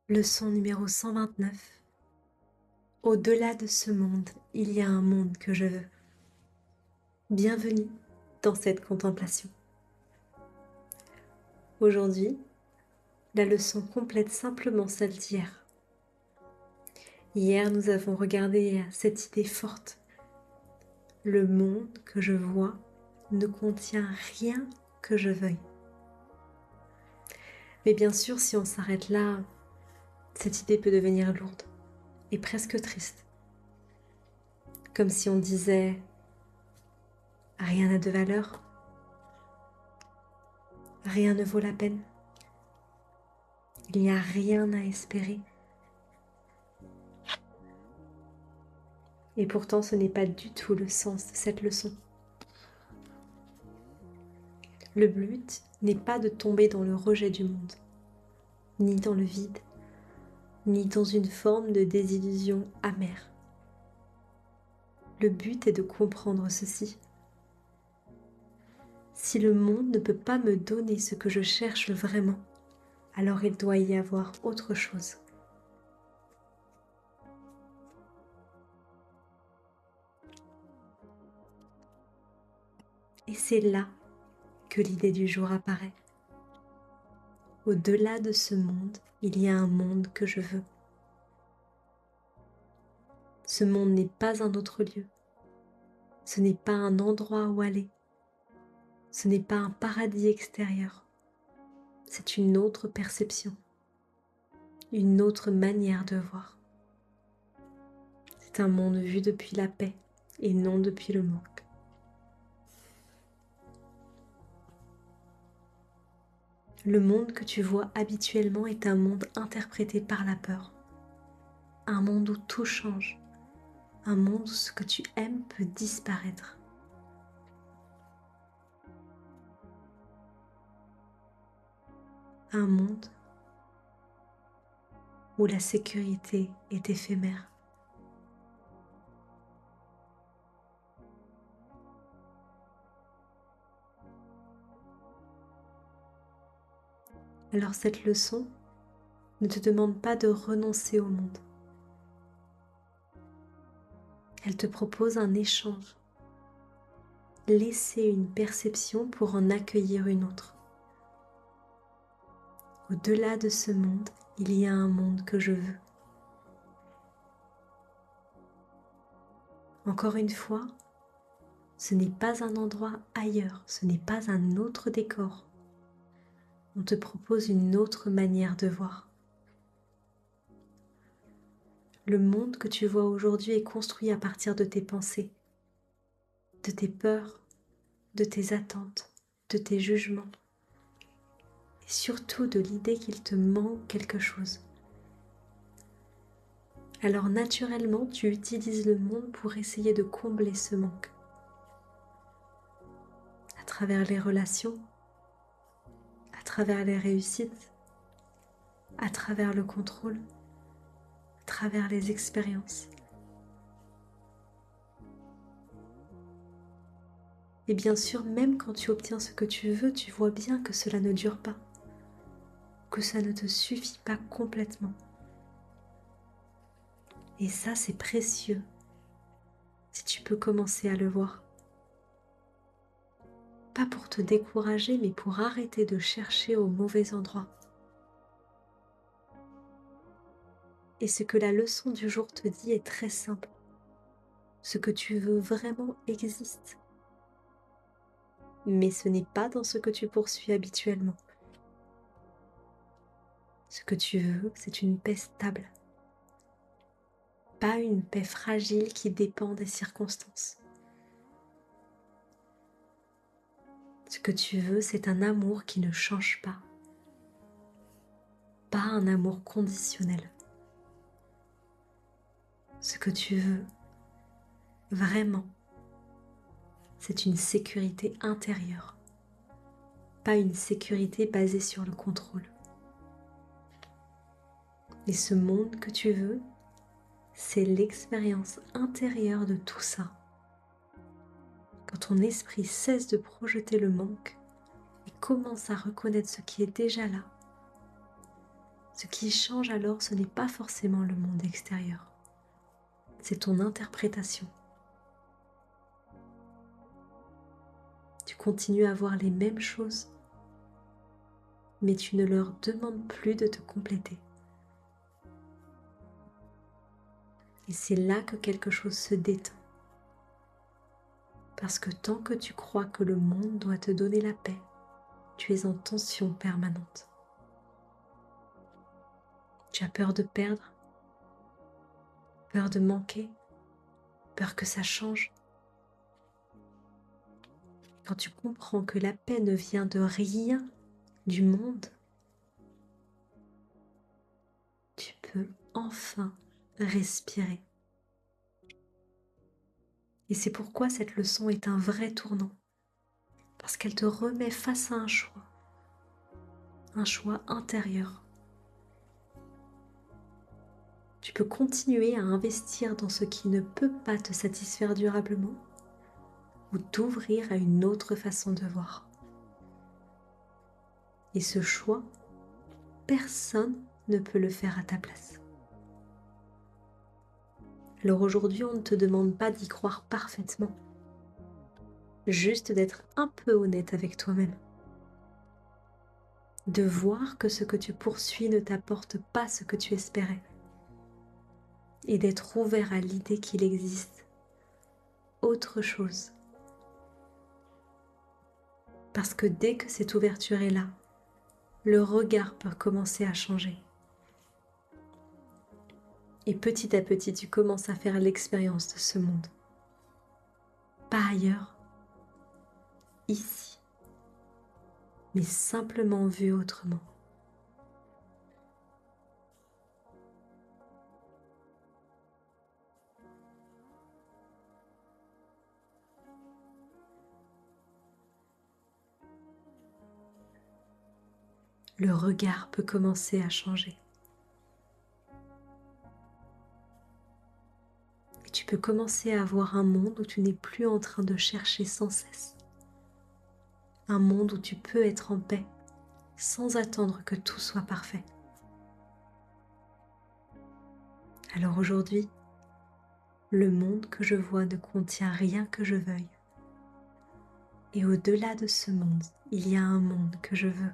Leçon numéro 129. Au-delà de ce monde, il y a un monde que je veux. Bienvenue dans cette contemplation. Aujourd'hui, la leçon complète simplement celle d'hier. Hier, nous avons regardé cette idée forte. Le monde que je vois ne contient rien que je veuille. Mais bien sûr, si on s'arrête là, cette idée peut devenir lourde et presque triste. Comme si on disait « rien n'a de valeur, rien ne vaut la peine, il n'y a rien à espérer ». Et pourtant, ce n'est pas du tout le sens de cette leçon. Le but n'est pas de tomber dans le rejet du monde, ni dans le vide, ni dans une forme de désillusion amère. Le but est de comprendre ceci. Si le monde ne peut pas me donner ce que je cherche vraiment, alors il doit y avoir autre chose. Et c'est là que l'idée du jour apparaît. Au-delà de ce monde, il y a un monde que je veux. Ce monde n'est pas un autre lieu. Ce n'est pas un endroit où aller. Ce n'est pas un paradis extérieur. C'est une autre perception, une autre manière de voir. C'est un monde vu depuis la paix et non depuis le manque. Le monde que tu vois habituellement est un monde interprété par la peur. Un monde où tout change. Un monde où ce que tu aimes peut disparaître. Un monde où la sécurité est éphémère. Alors cette leçon ne te demande pas de renoncer au monde. Elle te propose un échange. Laisser une perception pour en accueillir une autre. Au-delà de ce monde, il y a un monde que je veux. Encore une fois, ce n'est pas un endroit ailleurs, ce n'est pas un autre décor. On te propose une autre manière de voir. Le monde que tu vois aujourd'hui est construit à partir de tes pensées, de tes peurs, de tes attentes, de tes jugements, et surtout de l'idée qu'il te manque quelque chose. Alors naturellement, tu utilises le monde pour essayer de combler ce manque. À travers les relations, à travers les réussites, à travers le contrôle, à travers les expériences. Et bien sûr, même quand tu obtiens ce que tu veux, tu vois bien que cela ne dure pas, que ça ne te suffit pas complètement. Et ça, c'est précieux, si tu peux commencer à le voir. Pas pour te décourager, mais pour arrêter de chercher au mauvais endroit. Et ce que la leçon du jour te dit est très simple. Ce que tu veux vraiment existe. Mais ce n'est pas dans ce que tu poursuis habituellement. Ce que tu veux, c'est une paix stable. Pas une paix fragile qui dépend des circonstances. Ce que tu veux, c'est un amour qui ne change pas. Pas un amour conditionnel. Ce que tu veux, vraiment, c'est une sécurité intérieure. Pas une sécurité basée sur le contrôle. Et ce monde que tu veux, c'est l'expérience intérieure de tout ça. Quand ton esprit cesse de projeter le manque et commence à reconnaître ce qui est déjà là, Ce qui change alors, ce n'est pas forcément le monde extérieur, c'est ton interprétation. Tu continues à voir les mêmes choses, mais tu ne leur demandes plus de te compléter. Et c'est là que quelque chose se détend. Parce que tant que tu crois que le monde doit te donner la paix, tu es en tension permanente. Tu as peur de perdre, peur de manquer, peur que ça change. Quand tu comprends que la paix ne vient de rien du monde, tu peux enfin respirer. Et c'est pourquoi cette leçon est un vrai tournant. Parce qu'elle te remet face à un choix intérieur. Tu peux continuer à investir dans ce qui ne peut pas te satisfaire durablement ou t'ouvrir à une autre façon de voir. Et ce choix, personne ne peut le faire à ta place. Alors aujourd'hui, on ne te demande pas d'y croire parfaitement, juste d'être un peu honnête avec toi-même. De voir que ce que tu poursuis ne t'apporte pas ce que tu espérais. Et d'être ouvert à l'idée qu'il existe autre chose. Parce que dès que cette ouverture est là, le regard peut commencer à changer. Et petit à petit, tu commences à faire l'expérience de ce monde. Pas ailleurs, ici, mais simplement vu autrement. Le regard peut commencer à changer. Et tu peux commencer à voir un monde où tu n'es plus en train de chercher sans cesse. Un monde où tu peux être en paix sans attendre que tout soit parfait. Alors aujourd'hui, le monde que je vois ne contient rien que je veuille. Et au-delà de ce monde, il y a un monde que je veux.